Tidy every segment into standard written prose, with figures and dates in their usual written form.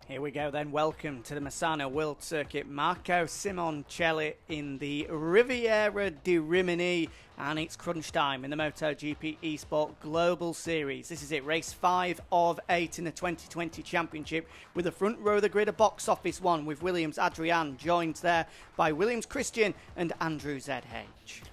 Here we go then. Welcome to the Misano World Circuit. Marco Simoncelli in the Riviera di Rimini, and it's crunch time in the MotoGP eSport Global Series. This is it, race 5 of 8 in the 2020 Championship, with the front row of the grid, a box office one with Williams Adrian, joined there by Williams Christian and AndrewZH.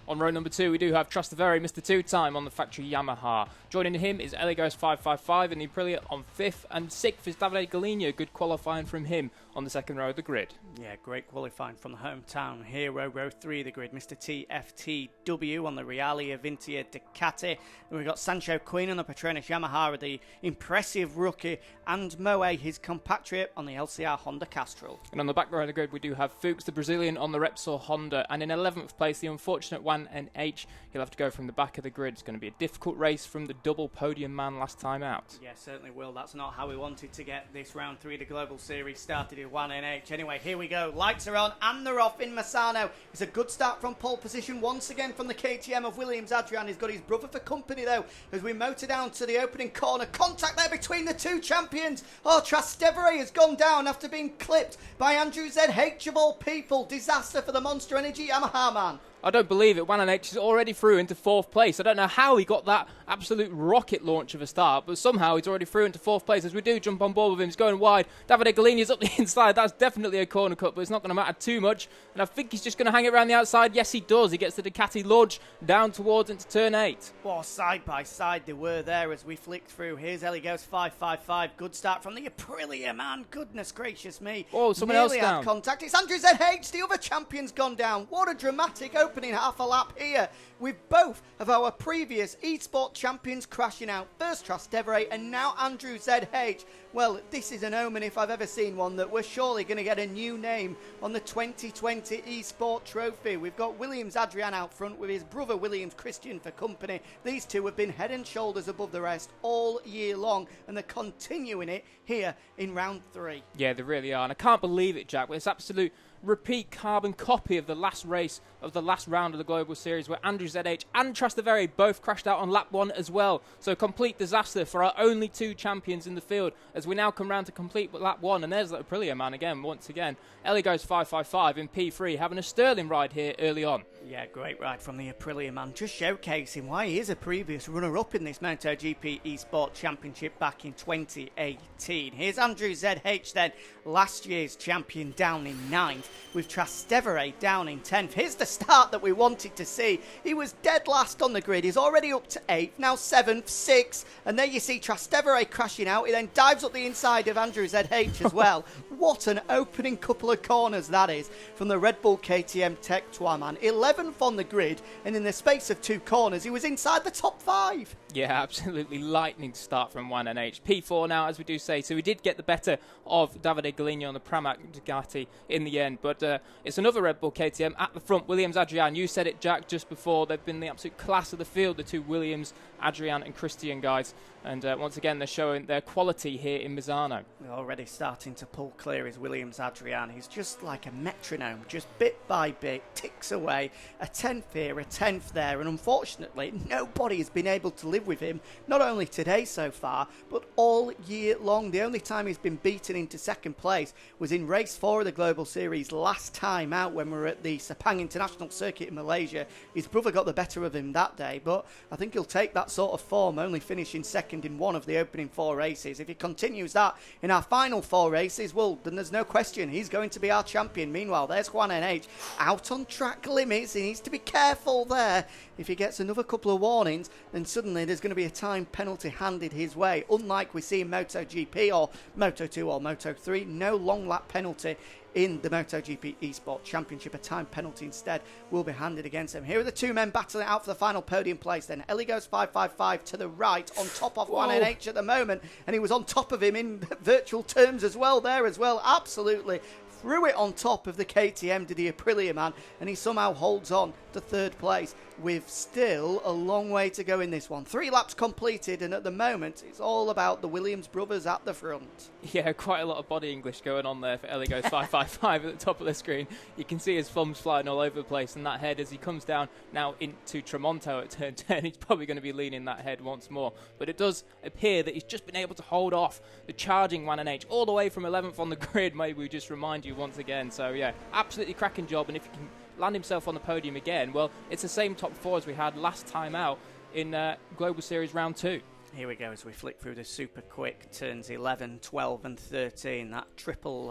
On row number 2, we do have Trastevere, Mr. Two-Time on the factory Yamaha. Joining him is Eligos 555 in the Aprilia on 5th, and 6th is Davide Galigno. Good qualifying from him on the second row of the grid. Yeah, great qualifying from the hometown hero. Row 3 of the grid, Mr. TFTW on the Realia Vintia Ducati. And we've got Sancho Queen on the Petronas Yamaha, the impressive rookie, and Moe, his compatriot, on the LCR Honda Castrol. And on the back row of the grid, we do have Fuchs, the Brazilian, on the Repsol Honda. And in 11th place, the unfortunate Unerring. He'll have to go from the back of the grid. It's going to be a difficult race from the double podium man last time out. Yeah, certainly will. That's not how we wanted to get this round 3 of the Global Series started in Unerring. Anyway, here we go. Lights are on and they're off in Misano. It's a good start from pole position once again from the KTM of Williams Adrian. He's got his brother for company though as we motor down to the opening corner. Contact there between the two champions. Oh, Trastevere has gone down after being clipped by AndrewZH of all people. Disaster for the Monster Energy Yamaha man. I don't believe it. Unerring is already through into 4th place. I don't know how he got that absolute rocket launch of a start, but somehow he's already through into 4th place. As we do jump on board with him, he's going wide. Davide Galigno's up the inside. That's definitely a corner cut, but it's not going to matter too much. And I think he's just going to hang it around the outside. Yes, he does. He gets the Ducati launch down towards into turn 8. Well, side by side they were there as we flicked through. Here's Eligos 555. Good start from the Aprilia, man. Goodness gracious me. Oh, someone else down. Contact. It's AndrewZH. The other champion's gone down. What a dramatic opening half a lap here, with both of our previous eSport champions crashing out. First Trastevere and now AndrewZH. Well, this is an omen if I've ever seen one, that we're surely going to get a new name on the 2020 eSport trophy. We've got Williams Adrian out front with his brother Williams Christian for company. These two have been head and shoulders above the rest all year long, and they're continuing it here in round 3. Yeah, they really are, and I can't believe it, Jack, but it's absolute repeat carbon copy of the last race of the last round of the Global Series, where AndrewZH and Trastevere both crashed out on lap 1 as well. So complete disaster for our only 2 champions in the field as we now come round to complete lap 1. And there's the Aprilia man again, once again. Eligos 555 in P3, having a sterling ride here early on. Yeah, great ride from the Aprilia man, just showcasing why he is a previous runner-up in this MotoGP eSport Championship back in 2018. Here's AndrewZH then, last year's champion, down in 9th, with Trastevere down in 10th. Here's the start that we wanted to see. He was dead last on the grid. He's already up to 8th, now 7th, 6th, and there you see Trastevere crashing out. He then dives up the inside of AndrewZH as well. What an opening couple of corners that is from the Red Bull KTM Tech Trois man. 11th on the grid, and in the space of 2 corners, he was inside the top 5. Yeah, absolutely lightning start from Unerring. P4 now, as we do say, so we did get the better of Davide Galigno on the Pramac Ducati in the end, but it's another Red Bull KTM at the front. Williams Adrian, you said it, Jack, just before. They've been the absolute class of the field, the 2 Williams, Adrian and Christian guys, and once again they're showing their quality here in Misano. We're already starting to pull clear is Williams Adrian. He's just like a metronome, just bit by bit, ticks away, a 10th here, a 10th there, and unfortunately nobody has been able to live with him, not only today so far, but all year long. The only time he's been beaten into 2nd place was in race 4 of the Global Series last time out when we were at the Sepang International Circuit in Malaysia. His brother got the better of him that day, but I think he'll take that sort of form, only finishing 2nd in 1 of the opening 4 races. If he continues that in our final 4 races, well, then there's no question he's going to be our champion. Meanwhile, there's Unerring out on track limits. He needs to be careful there. If he gets another couple of warnings, then suddenly there's going to be a time penalty handed his way. Unlike we see in MotoGP or Moto2 or Moto3, no long lap penalty in the MotoGP eSport Championship. A time penalty instead will be handed against him. Here are the 2 men battling out for the final podium place then. Eligos 555 to the right, on top of Unerring at the moment, and he was on top of him in virtual terms as well there as well. Absolutely threw it on top of the KTM to the Aprilia man, and he somehow holds on to 3rd place. we've still a long way to go in this one. 3 laps completed, and at the moment, it's all about the Williams brothers at the front. Yeah, quite a lot of body English going on there for Ellie Goes 555 at the top of the screen. You can see his thumbs flying all over the place, and that head as he comes down now into Tramonto at turn 10, he's probably going to be leaning that head once more. But it does appear that he's just been able to hold off the charging YNH all the way from 11th on the grid, maybe we just remind you once again. So yeah, absolutely cracking job, and if you can land himself on the podium again, well, it's the same top 4 as we had last time out in Global Series Round 2. Here we go as we flick through the super quick turns 11, 12 and 13. That triple,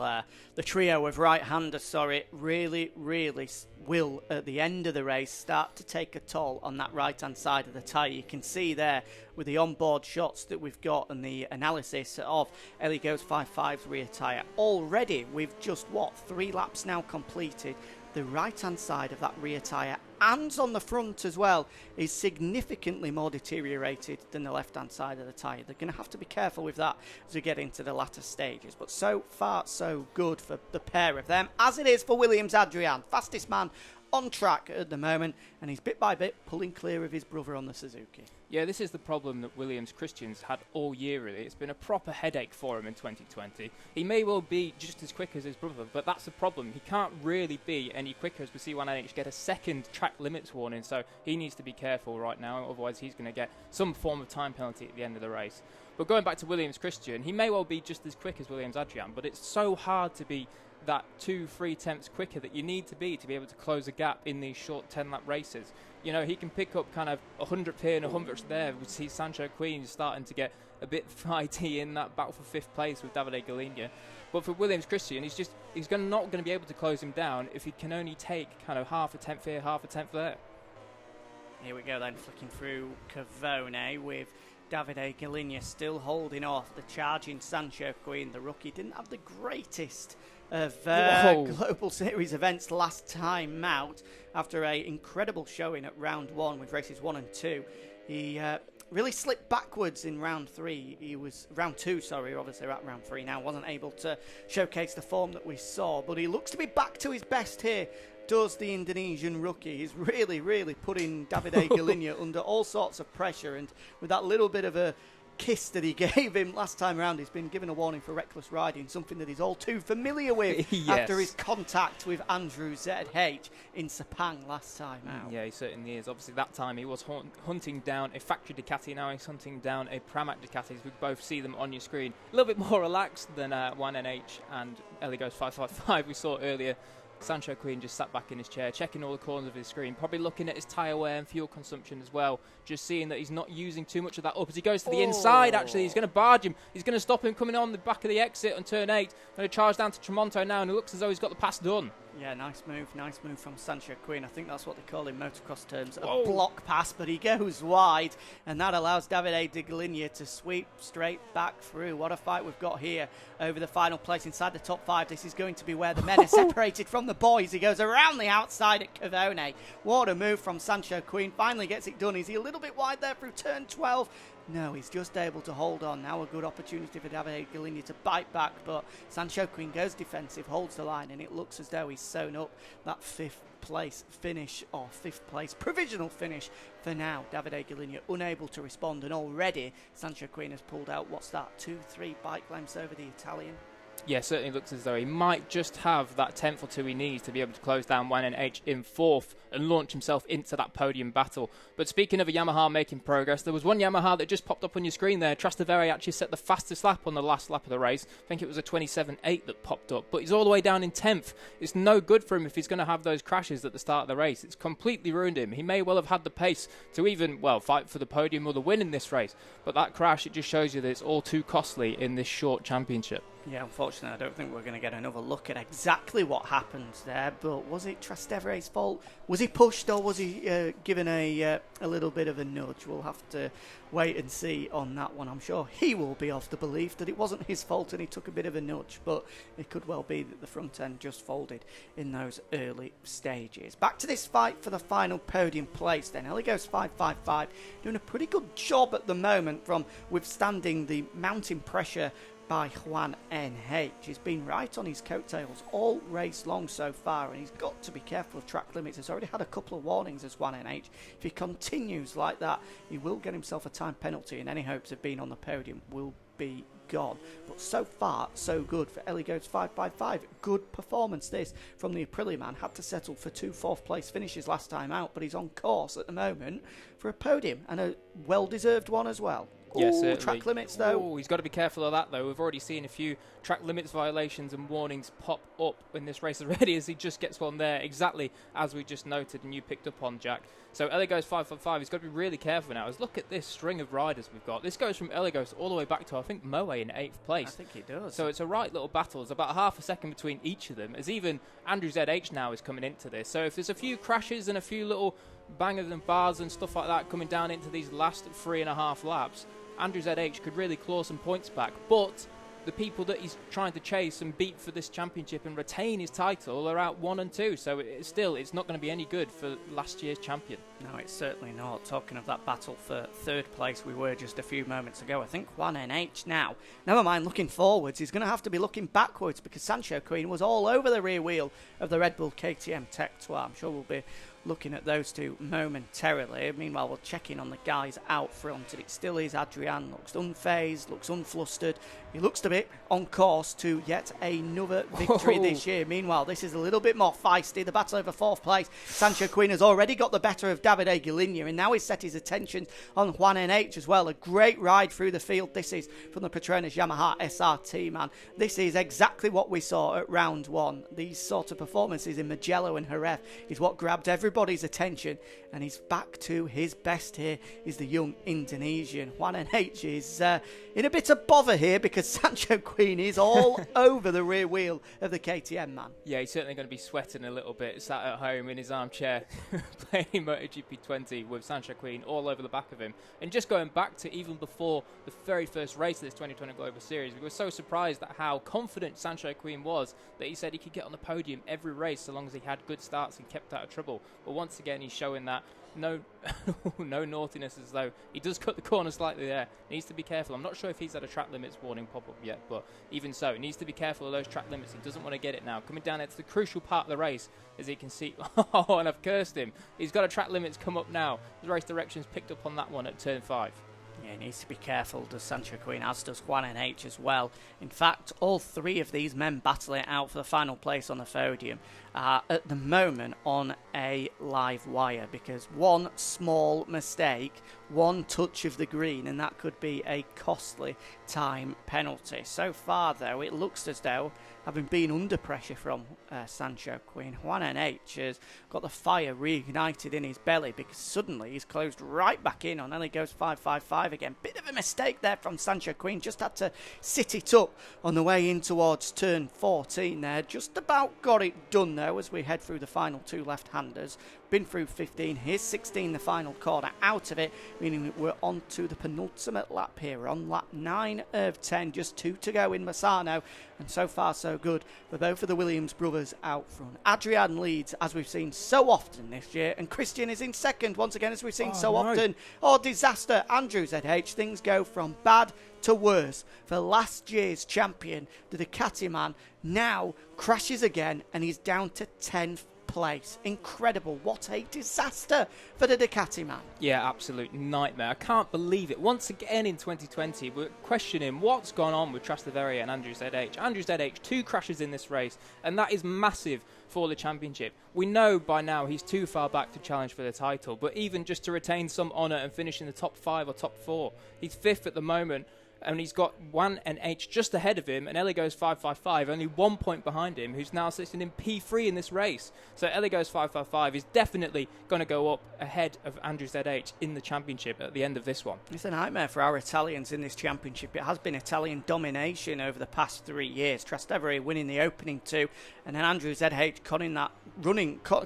the trio of right-handers, really will, at the end of the race, start to take a toll on that right-hand side of the tyre. You can see there with the onboard shots that we've got and the analysis of Ellie Goes 5.5's rear tyre. Already, we've just, 3 laps now completed. The right-hand side of that rear tyre and on the front as well is significantly more deteriorated than the left-hand side of the tyre. They're going to have to be careful with that as we get into the latter stages. But so far, so good for the pair of them, as it is for Williams Adrian, fastest man on track at the moment, and he's bit by bit pulling clear of his brother on the Suzuki. Yeah, this is the problem that Williams Christian's had all year, really. It's been a proper headache for him in 2020. He may well be just as quick as his brother, but that's the problem. He can't really be any quicker, as we see YNH get a second track limits warning, so he needs to be careful right now, otherwise he's going to get some form of time penalty at the end of the race. But going back to Williams Christian, he may well be just as quick as Williams Adrian, but it's so hard to be that 2-3 tenths quicker that you need to be able to close a gap in these short 10-lap races. You know, he can pick up kind of 100th here and 100th there. We see Sancho Queen starting to get a bit fighty in that battle for 5th place with Davide Galigna. But for Williams Christian, he's not going to be able to close him down if he can only take kind of half a tenth here, half a tenth there. Here we go then, flicking through Cavone with Davide Galigna still holding off the charging Sancho Queen. The rookie didn't have the greatest of Global Series events last time out after an incredible showing at round 1 with races 1 and 2. He really slipped backwards in round 3. He was round 2, obviously we're at round 3 now. Wasn't able to showcase the form that we saw, but he looks to be back to his best here. Does the Indonesian rookie. He's really putting Davide Galigna under all sorts of pressure, and with that little bit of a kiss that he gave him last time around, he's been given a warning for reckless riding, something that he's all too familiar with yes. after his contact with AndrewZH in Sepang last time out. Yeah, he certainly is. Obviously that time he was hunting down a factory Ducati, now he's hunting down a Pramac Ducati. We both see them on your screen. A little bit more relaxed than YNH and Ellie Goes 555 we saw earlier. Sancho Queen just sat back in his chair, checking all the corners of his screen, probably looking at his tyre wear and fuel consumption as well, just seeing that he's not using too much of that up. As he goes to the inside, actually, he's going to barge him. He's going to stop him coming on the back of the exit on turn 8. Going to charge down to Tramonto now, and it looks as though he's got the pass done. Yeah, nice move from Sancho Queen. I think that's what they call in motocross terms, a block pass, but he goes wide, and that allows Davide Galigna to sweep straight back through. What a fight we've got here over the final place inside the top 5. This is going to be where the men are separated from the boys. He goes around the outside at Cavone. What a move from Sancho Queen. Finally gets it done. Is he a little bit wide there through turn 12? No, he's just able to hold on. Now a good opportunity for Davide Galigna to bite back, but Sancho Queen goes defensive, holds the line, and it looks as though he's sewn up that 5th place finish, or 5th place provisional finish for now. Davide Galigna unable to respond, and already Sancho Queen has pulled out, 2-3 bike lengths over the Italian. Yeah, certainly looks as though he might just have that 10th or 2 he needs to be able to close down YNH in 4th and launch himself into that podium battle. But speaking of a Yamaha making progress, there was one Yamaha that just popped up on your screen there. Trastevere actually set the fastest lap on the last lap of the race. I think it was a 27.8 that popped up, but he's all the way down in 10th. It's no good for him if he's going to have those crashes at the start of the race. It's completely ruined him. He may well have had the pace to even, fight for the podium or the win in this race, but that crash, it just shows you that it's all too costly in this short championship. Yeah, unfortunately, I don't think we're going to get another look at exactly what happened there, but was it Trastevere's fault? Was he pushed, or was he given a little bit of a nudge? We'll have to wait and see on that one. I'm sure he will be of the belief that it wasn't his fault and he took a bit of a nudge, but it could well be that the front end just folded in those early stages. Back to this fight for the final podium place then. Ellie Goes 555, doing a pretty good job at the moment from withstanding the mounting pressure by Juan NH. He's been right on his coattails all race long so far, and he's got to be careful of track limits. He's already had a couple of warnings as Juan NH. If he continues like that, he will get himself a time penalty, and any hopes of being on the podium will be gone. But so far, so good for Ellie Goes 5x5. Good performance this from the Aprilia man. Had to settle for 2 fourth place finishes last time out, but he's on course at the moment for a podium, and a well-deserved one as well. Yes, certainly. Track limits, though. He's got to be careful of that, though. We've already seen a few track limits violations and warnings pop up in this race already, as he just gets one there, exactly as we just noted and you picked up on, Jack. So Eligos 555, he's got to be really careful now. As look at this string of riders we've got. This goes from Eligos all the way back to, I think, Moe in 8th place. I think he does. So it's a right little battle. It's about half a second between each of them, as even AndrewZH now is coming into this. So if there's a few crashes and a few little bangers and bars and stuff like that coming down into these last 3.5 laps, AndrewZH could really claw some points back, but the people that he's trying to chase and beat for this championship and retain his title are out 1 and 2, so it's not going to be any good for last year's champion. No, it's certainly not. Talking of that battle for 3rd place we were just a few moments ago, I think Juan NH now, never mind looking forwards, he's going to have to be looking backwards, because Sancho Queen was all over the rear wheel of the Red Bull KTM Tech 2. I'm sure we'll be looking at those two momentarily. Meanwhile, we'll check in on the guys out front, and it still is Adrian. Looks unfazed, looks unflustered. He looks to be on course to yet another victory this year. Meanwhile, this is a little bit more feisty. The battle over 4th place. Sancho Queen has already got the better of Davide Guilinia, and now he's set his attention on Juan NH as well. A great ride through the field. This is from the Petronas Yamaha SRT, man. This is exactly what we saw at round 1. These sort of performances in Mugello and Jerez is what grabbed everybody's attention, and he's back to his best here. Is the young Indonesian. Juan NH is in a bit of bother here, because Sancho Queen is all over the rear wheel of the KTM man. Yeah, he's certainly going to be sweating a little bit, sat at home in his armchair playing MotoGP 20 with Sancho Queen all over the back of him. And just going back to even before the very first race of this 2020 Global Series, we were so surprised at how confident Sancho Queen was that he said he could get on the podium every race so long as he had good starts and kept out of trouble. But once again, he's showing that no naughtiness, as though he does cut the corner slightly there. Needs to be careful. I'm not sure if he's had a track limits warning pop up yet, but even so, he needs to be careful of those track limits. He doesn't want to get it now. Coming down into the crucial part of the race, as you can see. Oh, and I've cursed him. He's got a track limits come up now. The race directions picked up on that one at turn 5. Yeah, he needs to be careful, does Sancho Queen, as does Juan NH as well. In fact, all 3 of these men battling it out for the final place on the podium are at the moment on a live wire, because one small mistake, one touch of the green, and that could be a costly time penalty. So far, though, it looks as though, having been under pressure from Sancho Queen, Juan NH has got the fire reignited in his belly, because suddenly he's closed right back in on Eligos 555 again. Bit of a mistake there from Sancho Queen, just had to sit it up on the way in towards turn 14 there. Just about got it done though, as we head through the final 2 left-handers. Been through 15, here's 16, the final corner out of it, meaning we're on to the penultimate lap here. We're on lap 9 of 10, just 2 to go in Misano, and so far so good for both of the Williams brothers out front. Adrian leads, as we've seen so often this year, and Christian is in second once again, as we've seen often. Oh, disaster. AndrewZH, things go from bad to worse for last year's champion. The Ducati man now crashes again, and he's down to 10th place. Incredible. What a disaster for the Ducati man. Yeah, absolute nightmare. I can't believe it. Once again in 2020, we're questioning what's gone on with Trastevere and AndrewZH. AndrewZH, 2 crashes in this race, and that is massive for the championship. We know by now he's too far back to challenge for the title, but even just to retain some honour and finish in the top 5 or top 4. He's 5th at the moment, and he's got Juan NH just ahead of him, and Eligos 555 only 1 point behind him, who's now sitting in P3 in this race. So Eligos 555 is definitely going to go up ahead of AndrewZH in the championship at the end of this one. It's a nightmare for our Italians in this championship. It has been Italian domination over the past 3 years. Trastevere winning the opening 2, and then AndrewZH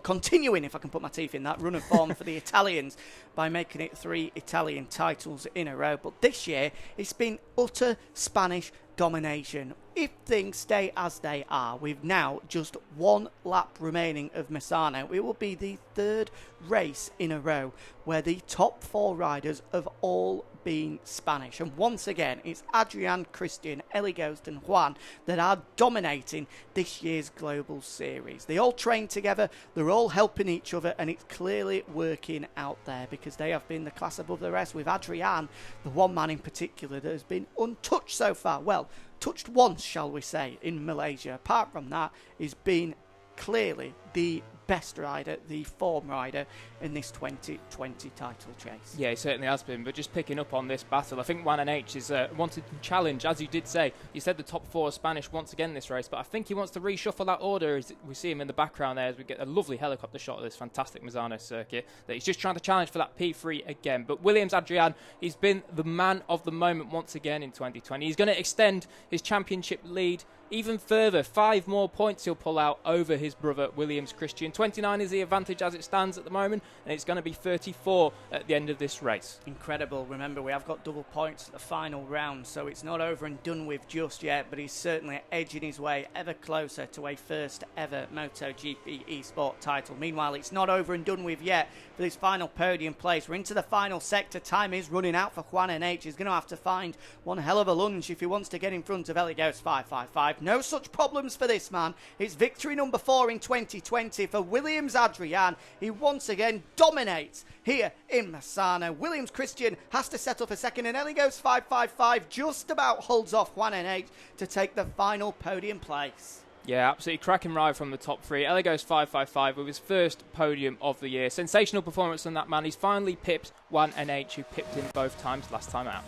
continuing, if I can put my teeth in, that run of form for the Italians by making it 3 Italian titles in a row. But this year, it's been utter Spanish domination. If things stay as they are, we've now just 1 lap remaining of Misano. It will be the 3rd race in a row where the top 4 riders have all been Spanish. And once again, it's Adrian, Christian, Eli Ghost and Juan that are dominating this year's Global Series. They all train together, they're all helping each other, and it's clearly working out there because they have been the class above the rest, with Adrian, the one man in particular that has been untouched so far. Well, touched once, shall we say, in Malaysia. Apart from that, he's been clearly the best rider, the form rider in this 2020 title chase. Yeah, he certainly has been, but just picking up on this battle, I think Juan AndrewZH is wanted to challenge, as you did say. You said the top 4 are Spanish once again this race, but I think he wants to reshuffle that order. As we see him in the background there as we get a lovely helicopter shot of this fantastic Misano circuit, that he's just trying to challenge for that P3 again. But Williams Adrian, he's been the man of the moment once again in 2020. He's going to extend his championship lead even further. 5 more points he'll pull out over his brother Williams Christian. 29 is the advantage as it stands at the moment, and it's going to be 34 at the end of this race. Incredible. Remember, we have got double points at the final round, so it's not over and done with just yet, but he's certainly edging his way ever closer to a first ever MotoGP eSport title. Meanwhile, it's not over and done with yet for this final podium place. We're into the final sector. Time is running out for Juan AndrewZH. He's going to have to find one hell of a lunge if he wants to get in front of Eligos 555. No such problems for this man. It's victory number 4 in 2020 for Williams Adrian. He once again dominates here in Misano. Williams Christian has to settle for second, and Eligos 555 just about holds off Juan AndrewZH to take the final podium place. Yeah, absolutely cracking ride from the top 3. Eligos 555 with his first podium of the year. Sensational performance from that man. He's finally pipped Juan AndrewZH, who pipped him both times last time out.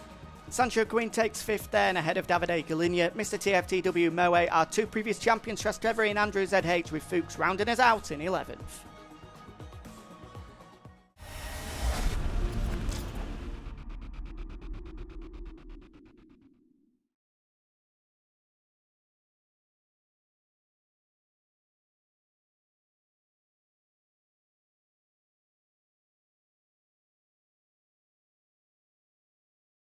Sancho Quinn takes 5th then, ahead of Davide Galinha. Mr. TFTW Moe, our 2 previous champions, Trastevere and AndrewZH, with Fuchs rounding us out in 11th.